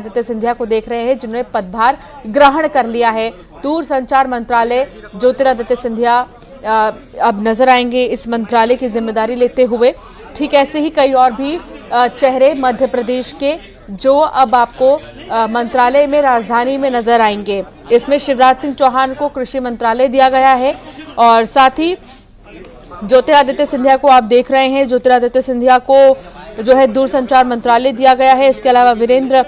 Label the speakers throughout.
Speaker 1: आदित्य सिंधिया को देख रहे हैं जिन्होंने पदभार ग्रहण कर लिया है। दूरसंचार मंत्रालय ज्योतिरादित्य सिंधिया अब नजर आएंगे इस मंत्रालय की जिम्मेदारी लेते हुए। ठीक ऐसे ही कई और भी चेहरे मध्य प्रदेश के जो अब आपको मंत्रालय में राजधानी में नजर आएंगे। इसमें शिवराज सिंह चौहान को कृषि मंत्रालय दिया गया है और साथ ही ज्योतिरादित्य सिंधिया को आप देख रहे हैं, ज्योतिरादित्य सिंधिया को जो है दूरसंचार मंत्रालय दिया गया है। इसके अलावा वीरेंद्र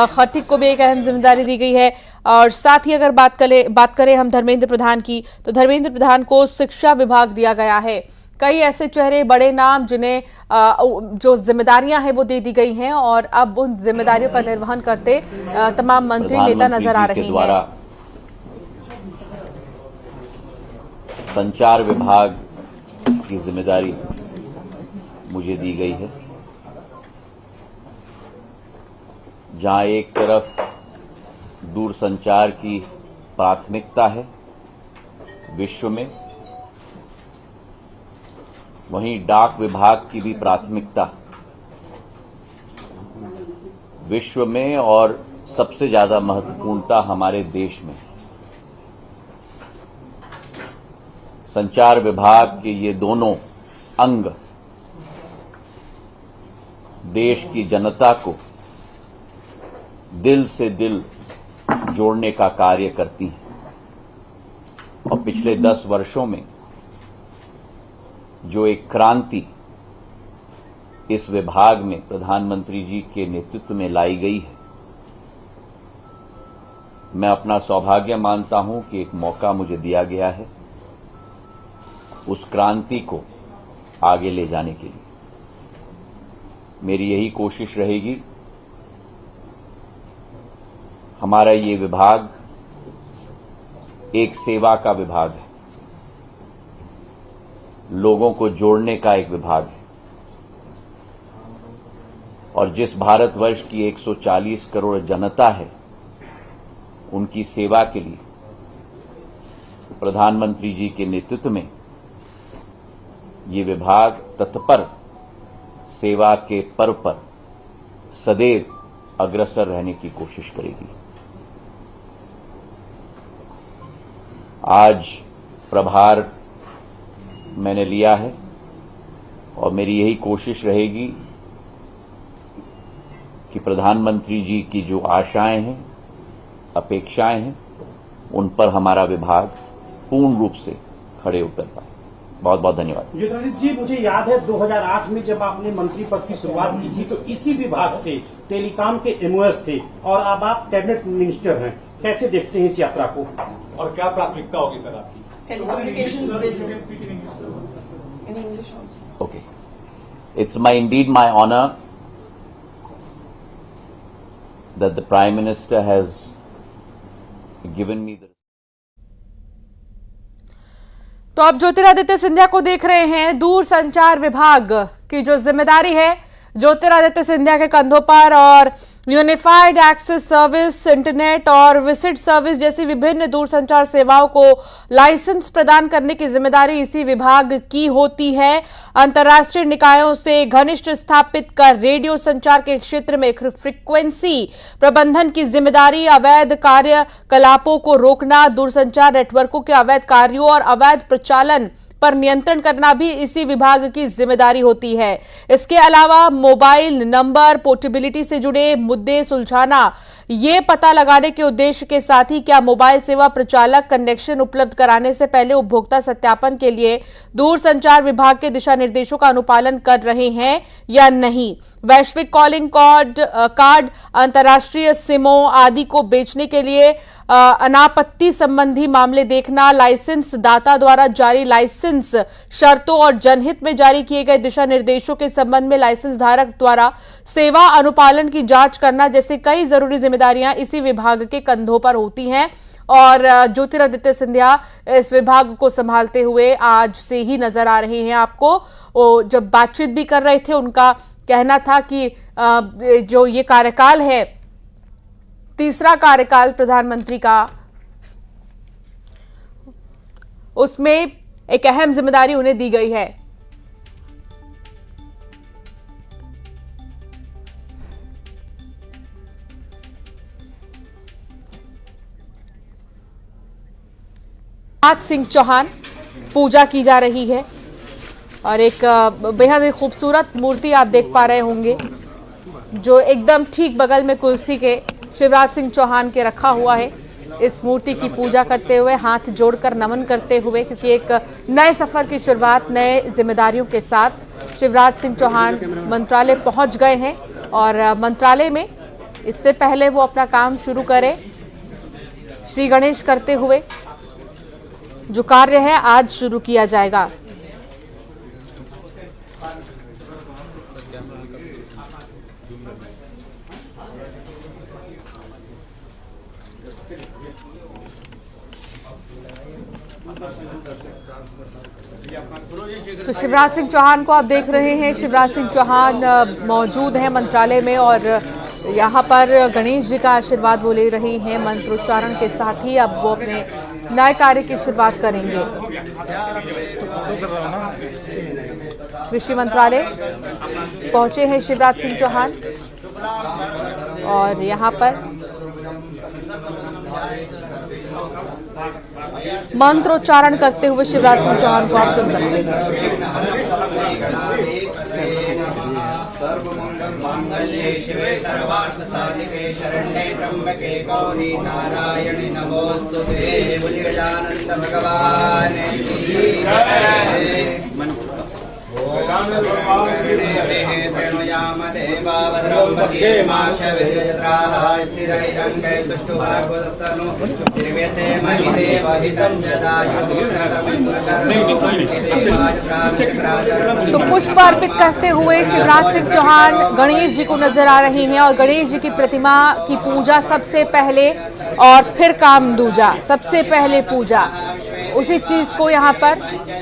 Speaker 1: खटीक को भी एक अहम जिम्मेदारी दी गई है और साथ ही अगर बात करें हम धर्मेंद्र प्रधान की, तो धर्मेंद्र प्रधान को शिक्षा विभाग दिया गया है। कई ऐसे चेहरे, बड़े नाम जिन्हें जो जिम्मेदारियां हैं वो दे दी गई हैं और अब उन जिम्मेदारियों का निर्वहन करते तमाम मंत्री नेता नजर आ रहे हैं।
Speaker 2: संचार विभाग की जिम्मेदारी मुझे दी गई है, जहां एक तरफ दूरसंचार की प्राथमिकता है विश्व में, वहीं डाक विभाग की भी प्राथमिकता विश्व में और सबसे ज्यादा महत्वपूर्णता हमारे देश में। संचार विभाग के ये दोनों अंग देश की जनता को दिल से दिल जोड़ने का कार्य करती हैं और पिछले 10 वर्षों में जो एक क्रांति इस विभाग में प्रधानमंत्री जी के नेतृत्व में लाई गई है, मैं अपना सौभाग्य मानता हूं कि एक मौका मुझे दिया गया है उस क्रांति को आगे ले जाने के लिए। मेरी यही कोशिश रहेगी। हमारा ये विभाग एक सेवा का विभाग है, लोगों को जोड़ने का एक विभाग है और जिस भारतवर्ष की 140 करोड़ जनता है, उनकी सेवा के लिए प्रधानमंत्री जी के नेतृत्व में ये विभाग तत्पर सेवा के पर्व पर सदैव अग्रसर रहने की कोशिश करेगी। आज प्रभार मैंने लिया है और मेरी यही कोशिश रहेगी कि प्रधानमंत्री जी की जो आशाएं हैं, अपेक्षाएं हैं, उन पर हमारा विभाग पूर्ण रूप से खड़े उतर पाए। बहुत बहुत धन्यवाद।
Speaker 3: ज्योतिरादित्य जी, मुझे याद है 2008 में जब आपने मंत्री पद की शुरुआत की थी तो इसी विभाग के टेलीकॉम के एमओएस थे और अब आप कैबिनेट मिनिस्टर हैं। कैसे देखते हैं इस यात्रा को
Speaker 4: और क्या प्राथमिकता होगी सर आपकी?
Speaker 2: Okay. It's indeed my honor that the Prime Minister has given me the.
Speaker 1: तो अब ज्योतिरादित्य सिंधिया को देख रहे हैं। दूरसंचार विभाग की जो जिम्मेदारी है ज्योतिरादित्य सिंधिया के कंधों पर और यूनिफाइड एक्सेस सर्विस, इंटरनेट और विजिट सर्विस जैसी विभिन्न दूरसंचार सेवाओं को लाइसेंस प्रदान करने की जिम्मेदारी इसी विभाग की होती है। अंतर्राष्ट्रीय निकायों से घनिष्ठ स्थापित कर रेडियो संचार के क्षेत्र में फ्रीक्वेंसी प्रबंधन की जिम्मेदारी, अवैध कार्यकलापों को रोकना, दूरसंचार नेटवर्कों के अवैध कार्यों और अवैध प्रचालन पर नियंत्रण करना भी इसी विभाग की जिम्मेदारी होती है। इसके अलावा मोबाइल नंबर पोर्टेबिलिटी से जुड़े मुद्दे सुलझाना, ये पता लगाने के उद्देश्य के साथ ही क्या मोबाइल सेवा प्रचालक कनेक्शन उपलब्ध कराने से पहले उपभोक्ता सत्यापन के लिए दूरसंचार विभाग के दिशा निर्देशों का अनुपालन कर रहे हैं या नहीं, वैश्विक कॉलिंग कार्ड, अंतर्राष्ट्रीय सिमों आदि को बेचने के लिए अनापत्ति संबंधी मामले देखना, लाइसेंस दाता द्वारा जारी लाइसेंस शर्तों और जनहित में जारी किए गए दिशा निर्देशों के संबंध में लाइसेंस धारक द्वारा सेवा अनुपालन की जांच करना जैसे कई जरूरी जिम्मेदारियां इसी विभाग के कंधों पर होती हैं। और ज्योतिरादित्य सिंधिया इस विभाग को संभालते हुए आज से ही नजर आ रहे हैं आपको। जब बातचीत भी कर रहे थे, उनका कहना था कि जो ये कार्यकाल है, तीसरा कार्यकाल प्रधानमंत्री का, उसमें एक अहम जिम्मेदारी उन्हें दी गई है। शिवराज सिंह चौहान, पूजा की जा रही है और एक बेहद खूबसूरत मूर्ति आप देख पा रहे होंगे जो एकदम ठीक बगल में कुर्सी के शिवराज सिंह चौहान के रखा हुआ है। इस मूर्ति की पूजा करते हुए, हाथ जोड़कर नमन करते हुए, क्योंकि एक नए सफर की शुरुआत नए जिम्मेदारियों के साथ शिवराज सिंह चौहान मंत्रालय पहुंच गए हैं और मंत्रालय में इससे पहले वो अपना काम शुरू करें, श्री गणेश करते हुए जो कार्य है आज शुरू किया जाएगा। तो शिवराज सिंह चौहान को आप देख रहे हैं, शिवराज सिंह चौहान मौजूद हैं मंत्रालय में और यहाँ पर गणेश जी का आशीर्वाद वो ले रही हैं मंत्रोच्चारण के साथ ही। अब वो अपने नए कार्य की शुरुआत करेंगे। कृषि मंत्रालय पहुंचे हैं शिवराज सिंह चौहान और यहाँ पर मंत्रोच्चारण करते हुए शिवराज सिंह चौहान को आप सुन सकते हैं।
Speaker 5: सर्वमंगले शिवे सर्वार्थ साधिके शरण्ये त्र्यंबके गौरी नारायणि नमोस्तुते। बोलिए गजानंद भगवान की जय।
Speaker 1: तो पुष्प अर्पित करते हुए शिवराज सिंह चौहान गणेश जी को नजर आ रही हैं और गणेश जी की प्रतिमा की पूजा सबसे पहले और फिर काम दूजा, सबसे पहले पूजा, उसी चीज को यहाँ पर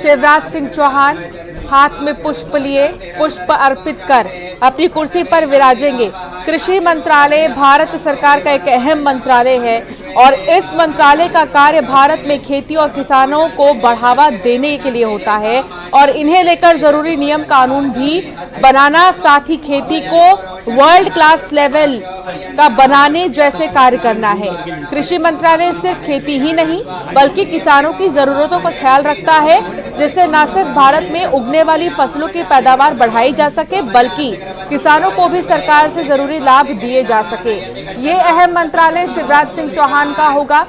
Speaker 1: शिवराज सिंह चौहान हाथ में पुष्प लिए पुष्प अर्पित कर अपनी कुर्सी पर विराजेंगे। कृषि मंत्रालय भारत सरकार का एक अहम मंत्रालय है और इस मंत्रालय का कार्य भारत में खेती और किसानों को बढ़ावा देने के लिए होता है और इन्हें लेकर जरूरी नियम कानून भी बनाना, साथ ही खेती को वर्ल्ड क्लास लेवल का बनाने जैसे कार्य करना है। कृषि मंत्रालय सिर्फ खेती ही नहीं बल्कि किसानों की जरूरतों का ख्याल रखता है, जिससे न सिर्फ भारत में उगने वाली फसलों की पैदावार बढ़ाई जा सके बल्कि किसानों को भी सरकार से जरूरी लाभ दिए जा सके। ये अहम मंत्रालय शिवराज सिंह चौहान का होगा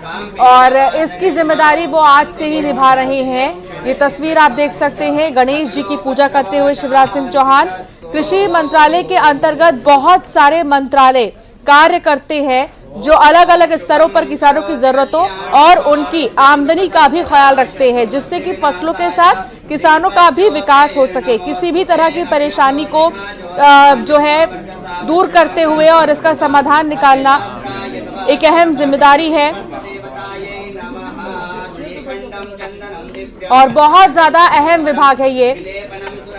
Speaker 1: और इसकी जिम्मेदारी वो आज से ही निभा रहे हैं। ये तस्वीर आप देख सकते हैं, गणेश जी की पूजा करते हुए शिवराज सिंह चौहान। कृषि मंत्रालय के अंतर्गत बहुत सारे मंत्रालय कार्य करते हैं जो अलग अलग स्तरों पर किसानों की जरूरतों और उनकी आमदनी का भी ख्याल रखते हैं, जिससे कि फसलों के साथ किसानों का भी विकास हो सके। किसी भी तरह की परेशानी को जो है दूर करते हुए और इसका समाधान निकालना एक अहम जिम्मेदारी है और बहुत ज्यादा अहम विभाग है ये।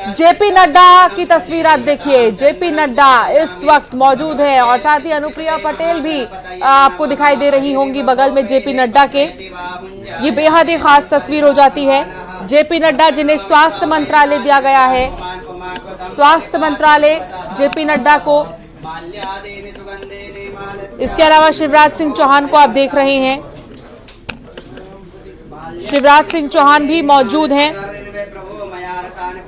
Speaker 1: जेपी नड्डा की तस्वीर आप देखिए, जेपी नड्डा इस वक्त मौजूद है और साथ ही अनुप्रिया पटेल भी आपको दिखाई दे रही होंगी बगल में जेपी नड्डा के। ये बेहद ही खास तस्वीर हो जाती है। जेपी नड्डा जिन्हें स्वास्थ्य मंत्रालय दिया गया है, स्वास्थ्य मंत्रालय जेपी नड्डा को। इसके अलावा शिवराज सिंह चौहान को आप देख रहे हैं, शिवराज सिंह चौहान भी मौजूद हैं।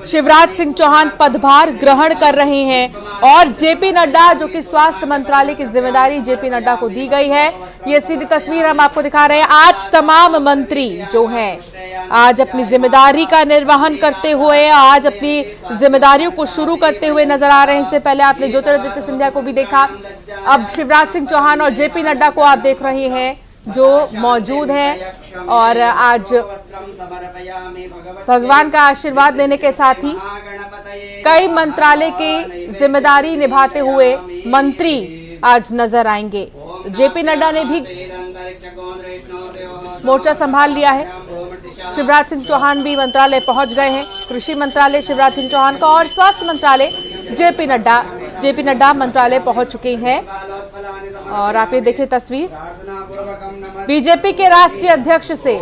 Speaker 1: शिवराज सिंह चौहान पदभार ग्रहण कर रहे हैं और जेपी नड्डा, जो कि स्वास्थ्य मंत्रालय की जिम्मेदारी जेपी नड्डा को दी गई है, ये सीधी तस्वीर हम आपको दिखा रहे हैं। आज तमाम मंत्री जो हैं आज अपनी जिम्मेदारी का निर्वहन करते हुए, आज अपनी जिम्मेदारियों को शुरू करते हुए नजर आ रहे हैं। इससे पहले आपने ज्योतिरादित्य सिंधिया को भी देखा, अब शिवराज सिंह चौहान और जेपी नड्डा को आप देख रहे हैं जो मौजूद हैं और आज भगवान का आशीर्वाद लेने के साथ ही कई मंत्रालय की जिम्मेदारी निभाते हुए मंत्री आज नजर आएंगे। तो जेपी नड्डा ने भी मोर्चा संभाल लिया है। शिवराज सिंह चौहान भी मंत्रालय पहुंच गए हैं। कृषि मंत्रालय शिवराज सिंह चौहान का और स्वास्थ्य मंत्रालय जेपी नड्डा मंत्रालय पहुंच चुके हैं। और आप ये देखिए तस्वीर, बीजेपी के राष्ट्रीय अध्यक्ष से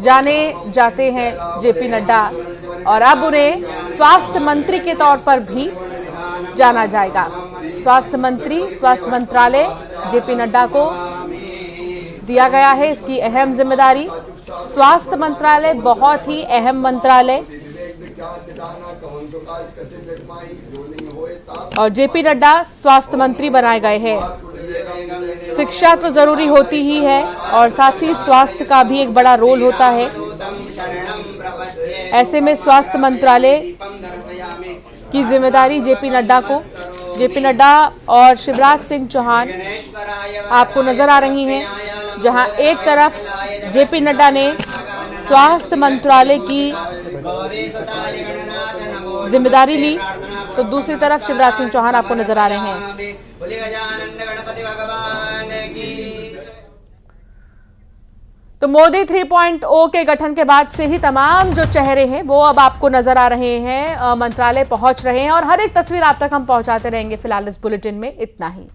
Speaker 1: जाने जाते हैं जेपी नड्डा और अब उन्हें स्वास्थ्य मंत्री के तौर पर भी जाना जाएगा। स्वास्थ्य मंत्री, स्वास्थ्य मंत्रालय जेपी नड्डा को दिया गया है, इसकी अहम जिम्मेदारी। स्वास्थ्य मंत्रालय बहुत ही अहम मंत्रालय और जेपी नड्डा स्वास्थ्य मंत्री बनाए गए हैं। शिक्षा तो जरूरी होती ही है और साथ ही स्वास्थ्य का भी एक बड़ा रोल होता है। ऐसे में स्वास्थ्य मंत्रालय की जिम्मेदारी जेपी नड्डा और शिवराज सिंह चौहान आपको नजर आ रही हैं, जहां एक तरफ जेपी नड्डा ने स्वास्थ्य मंत्रालय की जिम्मेदारी ली तो दूसरी तरफ शिवराज सिंह चौहान आपको नजर आ रहे हैं। तो मोदी 3.0 के गठन के बाद से ही तमाम जो चेहरे हैं वो अब आपको नजर आ रहे हैं, मंत्रालय पहुंच रहे हैं और हर एक तस्वीर आप तक हम पहुंचाते रहेंगे। फिलहाल इस बुलेटिन में इतना ही।